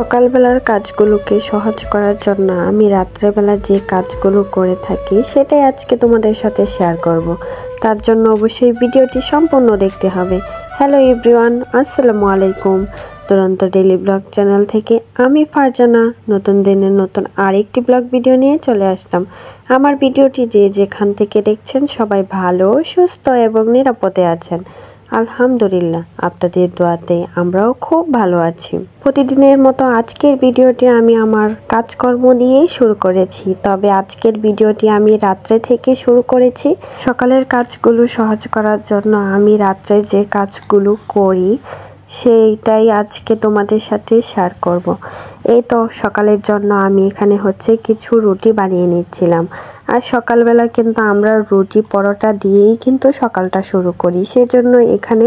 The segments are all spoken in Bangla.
সকালবেলার কাজগুলোকে সহজ করার জন্য আমি রাত্রেবেলা যে কাজগুলো করে থাকি সেটাই আজকে তোমাদের সাথে শেয়ার করব। তার জন্য অবশ্যই ভিডিওটি সম্পূর্ণ দেখতে হবে। হ্যালো এভরিওয়ান, আসসালামু আলাইকুম। দুরন্ত ডেইলি ব্লগ চ্যানেল থেকে আমি ফারজানা নতুন দিনের নতুন আরেকটি ব্লগ ভিডিও নিয়ে চলে আসলাম। আমার ভিডিওটি যে যেখান থেকে দেখছেন সবাই ভালো, সুস্থ এবং নিরাপদে আছেন। আলহামদুলিল্লাহ, আপনাদের দোয়াতে আমরাও খুব ভালো আছি। প্রতিদিনের মতো আজকের ভিডিওটি আমি আমার কাজকর্ম নিয়েই শুরু করেছি। তবে আজকের ভিডিওটি আমি রাত্রে থেকে শুরু করেছি। সকালের কাজগুলো সহজ করার জন্য আমি রাত্রে যে কাজগুলো করি সেইটাই আজকে তোমাদের সাথে শেয়ার করব। এই তো সকালের জন্য আমি এখানে কিছু রুটি বানিয়ে নিচ্ছিলাম। আর সকালবেলা কিন্তু আমরা রুটি পরোটা দিয়েই কিন্তু সকালটা শুরু করি, সেজন্য এখানে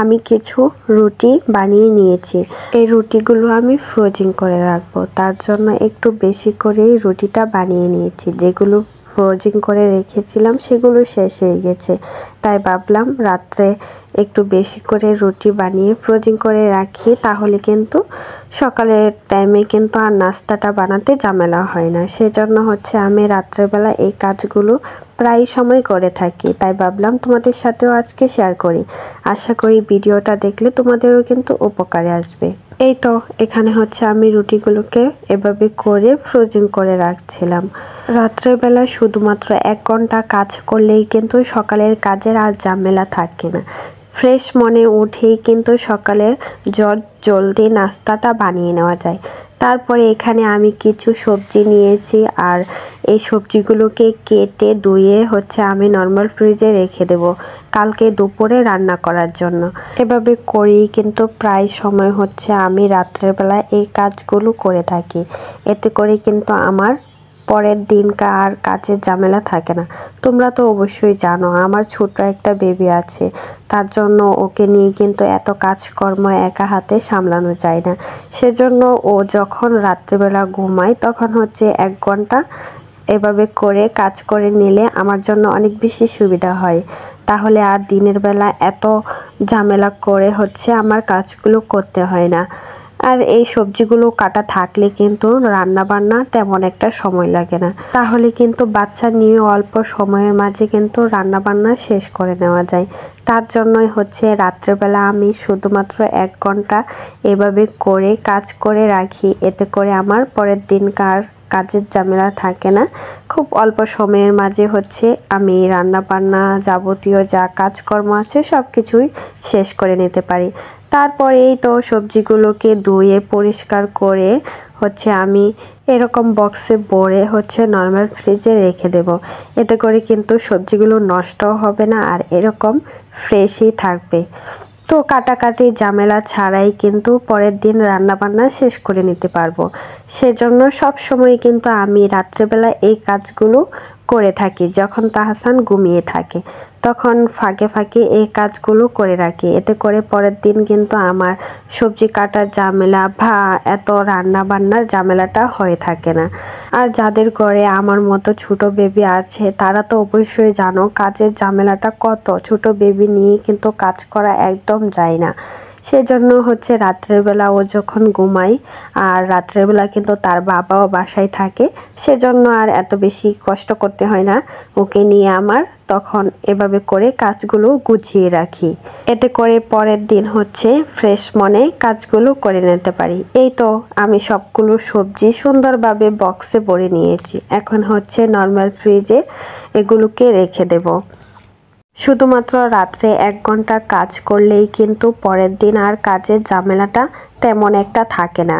আমি কিছু রুটি বানিয়ে নিয়েছি। এই রুটিগুলো আমি ফ্রোজিং করে রাখবো, তার জন্য একটু বেশি করেই রুটিটা বানিয়ে নিয়েছি। যেগুলো ফ্রোজিং করে রেখেছিলাম সেগুলো শেষ হয়ে গেছে, তাই ভাবলাম রাত্রে একটু বেশি করে রুটি বানিয়ে ফ্রোজিং করে রাখি, তাহলে কিন্তু সকালের টাইমে কিন্তু আর নাস্তাটা বানাতে ঝামেলা হয় না। সেজন্য আমি রাত্রেবেলা এই কাজগুলো প্রায় সময় করে থাকি, তাই ভাবলাম তোমাদের সাথেও আজকে শেয়ার করি। আশা করি ভিডিওটা দেখলে তোমাদেরও কিন্তু উপকারে আসবে। এই তো এখানে আমি রুটিগুলোকে এভাবে করে ফ্রোজিং করে রাখছিলাম। রাত্রেবেলা শুধুমাত্র 1 ঘন্টা কাজ করলেই কিন্তু সকালের কাজের আর ঝামেলা থাকে না। ফ্রেশ মনে উঠেই কিন্তু সকালের জলদি নাস্তাটা বানিয়ে নেওয়া যায়। তারপরে এখানে আমি কিছু সবজি নিয়েছি, আর এই সবজিগুলোকে কেটে ধুয়ে আমি নর্মাল ফ্রিজে রেখে দেব কালকে দুপুরে রান্না করার জন্য। এভাবে করেই কিন্তু প্রায় সময় আমি রাত্রের বেলা এই কাজগুলো করে থাকি। এতে করে কিন্তু আমার পরের দিনকার আর কাজের ঝামেলা থাকে না। তোমরা তো অবশ্যই জানো আমার ছোট একটা বেবি আছে, তার জন্য ওকে নিয়ে কিন্তু এত কাজকর্ম একা হাতে সামলানো যায় না। সেজন্য ও যখন রাত্রিবেলা ঘুমায় তখন 1 ঘন্টা এভাবে করে কাজ করে নিলে আমার জন্য অনেক বেশি সুবিধা হয়। তাহলে আর দিনের বেলা এত ঝামেলা করে আমার কাজগুলো করতে হয় না। আর এই সবজিগুলো কাটা থাকলে কিন্তু রান্না বান্না তেমন একটা সময় লাগে না, তাহলে কিন্তু বাচ্চা নিয়ে অল্প সময়ের মাঝে কিন্তু রান্না বান্না শেষ করে নেওয়া যায়। তার জন্যই রাত্রেবেলা আমি শুধুমাত্র 1 ঘন্টা এভাবে করে কাজ করে রাখি। এতে করে আমার পরের দিনকার কাজের ঝামেলা থাকে না। খুব অল্প সময়ের মাঝে আমি রান্না বান্না যাবতীয় যা কাজকর্ম আছে সব কিছুই শেষ করে নিতে পারি। তারপরে এই তো সবজিগুলোকে ধুয়ে পরিষ্কার করে আমি এরকম বক্সে ভরে নর্মাল ফ্রিজে রেখে দেব। এতে করে কিন্তু সবজিগুলো নষ্টও হবে না আর এরকম ফ্রেশই থাকবে। তো কাটাকাটি ঝামেলা ছাড়াই কিন্তু পরের দিন রান্নাবান্না শেষ করে নিতে পারবো। সেজন্য সব সময় কিন্তু আমি রাত্রেবেলা এই কাজগুলো করে থাকি। যখন তাহসান ঘুমিয়ে থাকে তখন ফাঁকে ফাঁকে এই কাজগুলো করে রাখি। এতে করে পরের দিন কিন্তু আমার সবজি কাটার ঝামেলা বা এত রান্না বান্নার ঝামেলাটা হয়ে থাকে না। আর যাদের ঘরে আমার মতো ছোট বেবি আছে তারা তো অবশ্যই জানো কাজের ঝামেলাটা কত। ছোট বেবি নিয়ে কিন্তু কাজ করা একদম যায় না। সেজন্য রাত্রের বেলা ও যখন ঘুমায় আর রাত্রের বেলা কিন্তু তার বাবাও বাসায় থাকে, সেজন্য আর এত বেশি কষ্ট করতে হয় না ওকে নিয়ে আমার। তখন এভাবে করে কাজগুলো গুছিয়ে রাখি। এতে করে পরের দিন ফ্রেশ মনে কাজগুলো করে নিতে পারি। এই তো আমি সবগুলো সবজি সুন্দরভাবে বক্সে ভরে নিয়েছি। এখন নর্মাল ফ্রিজে এগুলোকে রেখে দেব। শুধুমাত্র রাত্রে 1 ঘন্টা কাজ করলেই কিন্তু পরের দিন আর কাজের ঝামেলাটা তেমন একটা থাকে না।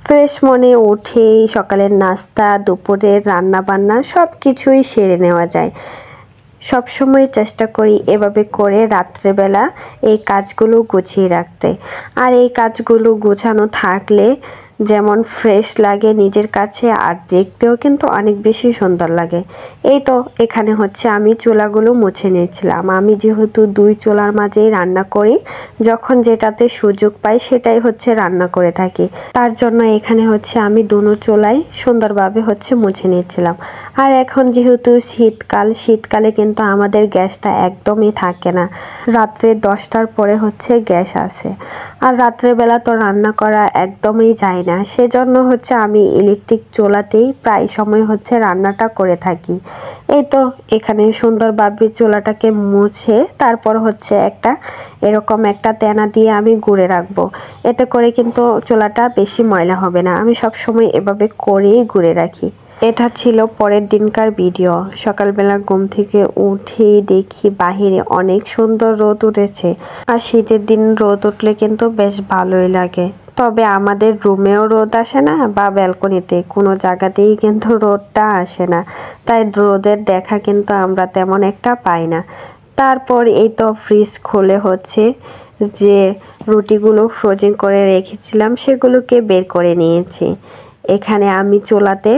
ফ্রেশ মনে উঠেই সকালের নাস্তা, দুপুরের রান্না বান্না সব কিছুই সেরে নেওয়া যায়। সবসময় চেষ্টা করি এভাবে করে রাত্রেবেলা এই কাজগুলো গুছিয়ে রাখতে। আর এই কাজগুলো গোছানো থাকলে যেমন ফ্রেশ লাগে নিজের কাছে আর দেখতেও কিন্তু অনেক বেশি সুন্দর লাগে। এই তো এখানে হচ্ছে আমি চুলাগুলো মুছে নিয়েছিলাম। আমি যেহেতু 2 চুলার মাঝেই রান্না করি, যখন যেটাতে সুযোগ পাই সেটাই হচ্ছে রান্না করে থাকি। তার জন্য এখানে হচ্ছে আমি দুনো চুলাই সুন্দরভাবে হচ্ছে মুছে নিয়েছিলাম। আর এখন যেহেতু শীতকালে কিন্তু আমাদের গ্যাসটা একদমই থাকে না। রাত্রে 10টার পরে হচ্ছে গ্যাস আসে, আর রাত্রেবেলা তো রান্না করা একদমই যায় না। সেজন্য হচ্ছে আমি ইলেকট্রিক চুলাতেই প্রায় সময় হচ্ছে রান্নাটা করে থাকি। এই তো এখানে সুন্দরভাবে চুলাটাকে মুছে তারপর হচ্ছে এরকম একটা তেনা দিয়ে আমি গুঁড়ে রাখবো। এতে করে কিন্তু চুলাটা বেশি ময়লা হবে না। আমি সব সময় এভাবে করেই গুঁড়ে রাখি। এটা ছিল পরের দিনকার ভিডিও। সকালবেলা ঘুম থেকে উঠেই দেখি বাহিরে অনেক সুন্দর রোদ উঠেছে। আর শীতের দিন রোদ উঠলে কিন্তু বেশ ভালোই লাগে। তবে আমাদের রুমেও রোদ আসে না বা ব্যালকনিতে কোনো জায়গাতেই কিন্তু রোদটা আসে না, তাই রোদের দেখা কিন্তু আমরা তেমন একটা পাই না। তারপর এই তো ফ্রিজ খুলে হচ্ছে যে রুটিগুলো ফ্রোজেন করে রেখেছিলাম সেগুলোকে বের করে নিয়েছি। এখানে আমি চুলাতে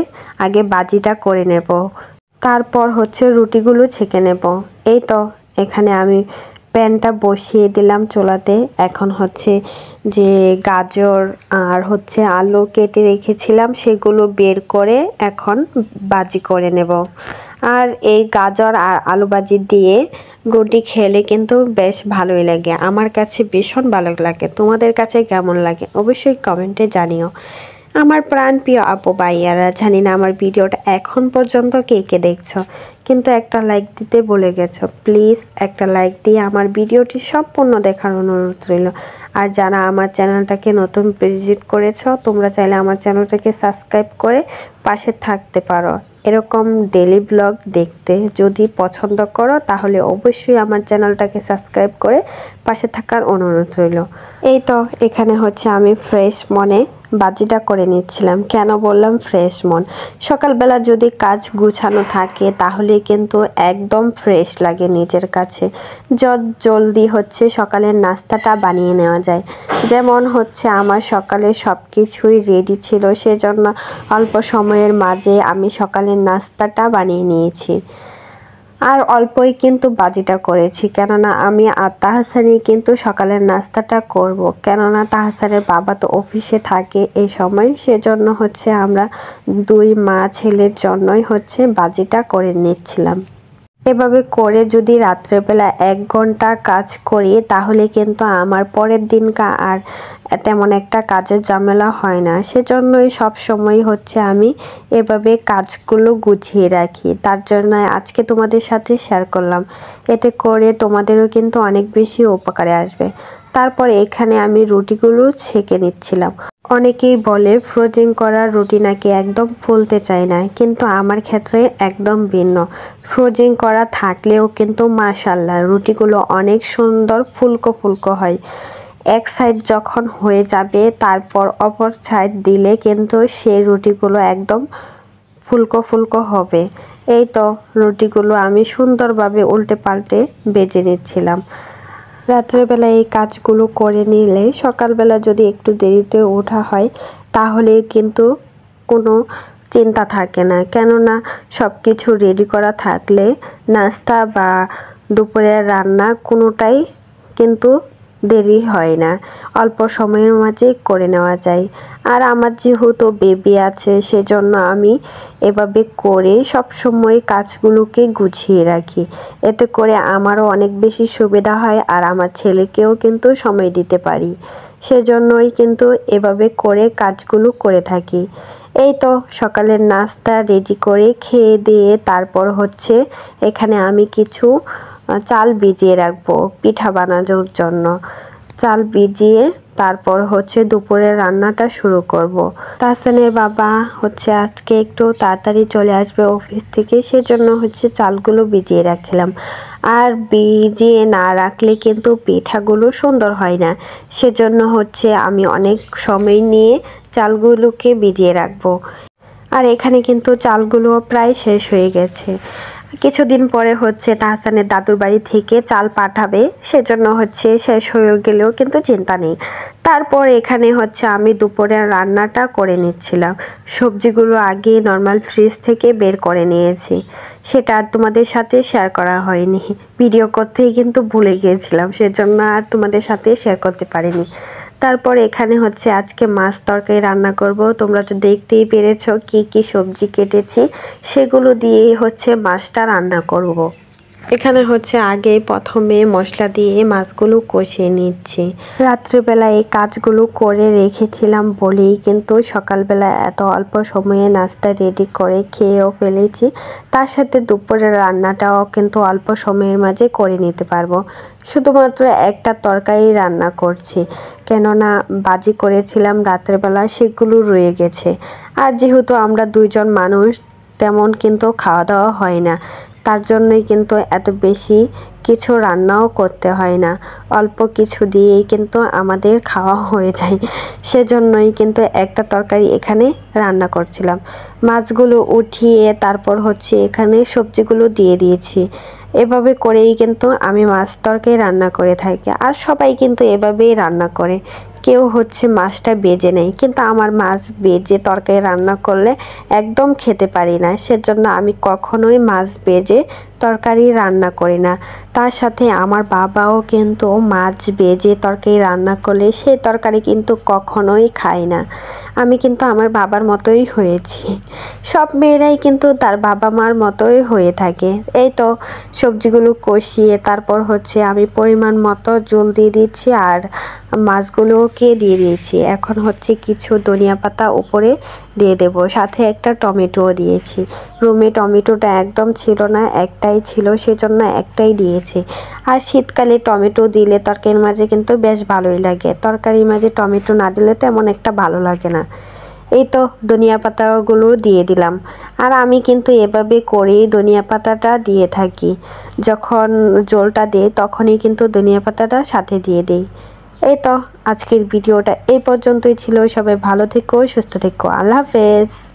আগে বাজিটা করে নেব, তারপর হচ্ছে রুটিগুলো ছেঁকে নেব। এই তো এখানে আমি প্যানটা বসিয়ে দিলাম চুলাতে। এখন হচ্ছে যে গাজর আর হচ্ছে আলু কেটে রেখেছিলাম সেগুলো বের করে এখন বাজি করে নেব। আর এই গাজর আর আলু ভাজি দিয়ে রুটি খেলে কিন্তু বেশ ভালোই লাগে। আমার কাছে ভীষণ ভালো লাগে। তোমাদের কাছে কেমন লাগে অবশ্যই কমেন্টে জানিও। আমার প্রাণপ্রিয় আপু ভাইয়ারা, জানি না আমার ভিডিওটা এখন পর্যন্ত কে কে দেখছো, কিন্তু একটা লাইক দিতে ভুলে গেছো। প্লিজ একটা লাইক দিয়ে আমার ভিডিওটি সম্পূর্ণ দেখার অনুরোধ রইল। আর যারা আমার চ্যানেলটাকে নতুন ভিজিট করেছো, তোমরা চাইলে আমার চ্যানেলটাকে সাবস্ক্রাইব করে পাশে থাকতে পারো। এরকম ডেলি ব্লগ দেখতে যদি পছন্দ করো তাহলে অবশ্যই আমার চ্যানেলটাকে সাবস্ক্রাইব করে পাশে থাকার অনুরোধ রইল। এই তো এখানে হচ্ছে আমি ফ্রেশ মনে বাজিটা করে নিচ্ছিলাম। কেন বললাম ফ্রেশ মন? সকালবেলা যদি কাজ গুছানো থাকে তাহলে কিন্তু একদম ফ্রেশ লাগে নিজের কাছে। জলদি হচ্ছে সকালের নাস্তাটা বানিয়ে নেওয়া যায়। যেমন হচ্ছে আমার সকালে সব কিছুই রেডি ছিল, সেজন্য অল্প সময়ের মাঝে আমি সকালের নাস্তাটা বানিয়ে নিয়েছি। আর অল্পই কিন্তু বাজিটা করেছি, কেননা আমি আর তাহসানই কিন্তু সকালের নাস্তাটা করব। কেননা তাহসানের বাবা তো অফিসে থাকে এই সময়, সেজন্য হচ্ছে আমরা 2 মা ছেলের জন্যই হচ্ছে বাজিটা করে নিচ্ছিলাম। এভাবে করে যদি রাত্রেবেলা 1 ঘন্টা কাজ করি তাহলে কিন্তু আমার পরের দিনকা আর তেমন একটা কাজের ঝামেলা হয় না। সেজন্যই সব সময় হচ্ছে আমি এভাবে কাজগুলো গুছিয়ে রাখি। তার জন্য আজকে তোমাদের সাথে শেয়ার করলাম। এতে করে তোমাদেরও কিন্তু অনেক বেশি উপকারে আসবে। তারপর এখানে আমি রুটিগুলো ছেঁকে নিচ্ছিলাম। অনেকেই বলে ফ্রোজেন করা রুটি নাকি একদম ফুলতে চায় না, কিন্তু আমার ক্ষেত্রে একদম ভিন্ন। ফ্রোজেন করা থাকলেও কিন্তু মাশাআল্লাহ রুটিগুলো অনেক সুন্দর ফুলকো ফুলকো হয়। এক সাইড যখন হয়ে যাবে তারপর অপর সাইড দিলে কিন্তু সেই রুটিগুলো একদম ফুলকো ফুলকো হবে। এই তো রুটিগুলো আমি সুন্দরভাবে উল্টে পাল্টে ভেজে নিচ্ছিলাম। রাত্রেবেলা এই কাজগুলো করে নিলে সকালবেলা যদি একটু দেরিতে ওঠা হয় তাহলে কিন্তু কোনো চিন্তা থাকে না, কেননা সব কিছু রেডি করা থাকলে নাস্তা বা দুপুরের রান্না কোনোটাই কিন্তু দেরি হয় না, অল্প সময়ের মাঝে করে নেওয়া যায়। আর আমার যেহেতু বেবি আছে সেজন্য আমি এভাবে করে সব সময় কাজগুলোকে গুছিয়ে রাখি। এতে করে আমারও অনেক বেশি সুবিধা হয় আর আমার ছেলেকেও কিন্তু সময় দিতে পারি। সেজন্যই কিন্তু এভাবে করে কাজগুলো করে থাকি। এই তো সকালের নাস্তা রেডি করে খেয়ে দিয়ে তারপর হচ্ছে এখানে আমি কিছু চাল ভিজিয়ে রাখবো পিঠা বানানোর জন্য। চাল ভিজিয়ে তারপর হচ্ছে দুপুরের রান্নাটা শুরু করব। তাহসানের বাবা হচ্ছে আজকে একটু তাড়াতাড়ি চলে আসবে অফিস থেকে, সেজন্য হচ্ছে চালগুলো ভিজিয়ে রাখছিলাম। আর ভিজিয়ে না রাখলে কিন্তু পিঠাগুলো সুন্দর হয় না, সেজন্য হচ্ছে আমি অনেক সময় নিয়ে চালগুলোকে ভিজিয়ে রাখবো। আর এখানে কিন্তু চালগুলো প্রায় শেষ হয়ে গেছে। কিছুদিন পরে হচ্ছে তাহসানের দাদুর বাড়ি থেকে চাল পাঠাবে, সেজন্য হচ্ছে শেষ হয়ে গেলেও কিন্তু চিন্তা নেই। তারপর এখানে হচ্ছে আমি দুপুরের রান্নাটা করে নিচ্ছিলাম। সবজিগুলো আগে নর্মাল ফ্রিজ থেকে বের করে নিয়েছি, সেটা আর তোমাদের সাথে শেয়ার করা হয়নি। ভিডিও করতেই কিন্তু ভুলে গিয়েছিলাম, সেজন্য আর তোমাদের সাথে শেয়ার করতে পারিনি। তারপর এখানে হচ্ছে আজকে মাছ তরকারি রান্না করব। তোমরা তো দেখতেই পেরেছো কি কি সবজি কেটেছি, সেগুলো দিয়েই হচ্ছে মাছটা রান্না করব। এখানে হচ্ছে আগে প্রথমে মশলা দিয়ে মাছগুলো কষিয়ে নিচ্ছি। রাত্রিবেলা এই কাজগুলো করে রেখেছিলাম বলেই কিন্তু সকালবেলা এত অল্প সময়ে নাস্তা রেডি করে খেয়েও ফেলেছি। তার সাথে দুপুরের রান্নাটাও কিন্তু অল্প সময়ের মাঝে করে নিতে পারবো। শুধুমাত্র একটা তরকারি রান্না করছি, কেননা বাজি করেছিলাম রাত্রেবেলা, সেগুলো রয়ে গেছে। আর যেহেতু আমরা দুইজন মানুষ, তেমন কিন্তু খাওয়া দাওয়া হয় না, তার জন্যই কিন্তু এত বেশি কিছু রান্নাও করতে হয় না, অল্প কিছু দিয়েই কিন্তু আমাদের খাওয়া হয়ে যায়। সেজন্যই কিন্তু একটা তরকারি এখানে রান্না করছিলাম। মাছগুলো উঠিয়ে তারপর হচ্ছে এখানে সবজিগুলো দিয়ে দিয়েছি। এভাবে করেই কিন্তু আমি মাছ তরকারি রান্না করে থাকি, আর সবাই কিন্তু এভাবেই রান্না করে। কেউ হচ্ছে মাছটা বেজে নেয়, কিন্তু আমার মাছ বেজে তরকারি রান্না করলে একদম খেতে পারি না, সেজন্য আমি কখনোই মাছ বেজে তরকারি রান্না করি না। তার সাথে আমার বাবাও কিন্তু মাছ বেজে তরকারি রান্না করলে সেই তরকারি কিন্তু কখনোই খায় না। আমি কিন্তু আমার বাবার মতোই হয়েছি। সব মেয়েরাই কিন্তু তার বাবা মার মতোই হয়ে থাকে। এই তো সবজিগুলো কষিয়ে তারপর হচ্ছে আমি পরিমাণ মতো জল দিয়ে দিচ্ছি, আর মাছগুলোকে দিয়ে দিয়েছি। এখন হচ্ছে কিছু ধনিয়া পাতা উপরে দিয়ে দেব, সাথে একটা টমেটোও দিয়েছি। রুমে টমেটোটা একদম ছিল না, একটাই ছিল, সেজন্য একটাই দিয়েছি। আর শীতকালে টমেটো দিলে তরকারির মাঝে কিন্তু বেশ ভালোই লাগে, তরকারির মাঝে টমেটো না দিলে তেমন একটা ভালো লাগে না। এই তো ধনিয়া পাতাগুলো দিয়ে দিলাম। আর আমি কিন্তু এভাবে করেই ধনিয়া পাতাটা দিয়ে থাকি, যখন ঝোলটা দিই তখনই কিন্তু ধনিয়া পাতাটা সাথে দিয়ে দিই। এই তো আজকের ভিডিওটা এই পর্যন্তই ছিল। সবাই ভালো থেকো, সুস্থ থেকো, আল্লাহ হাফেজ।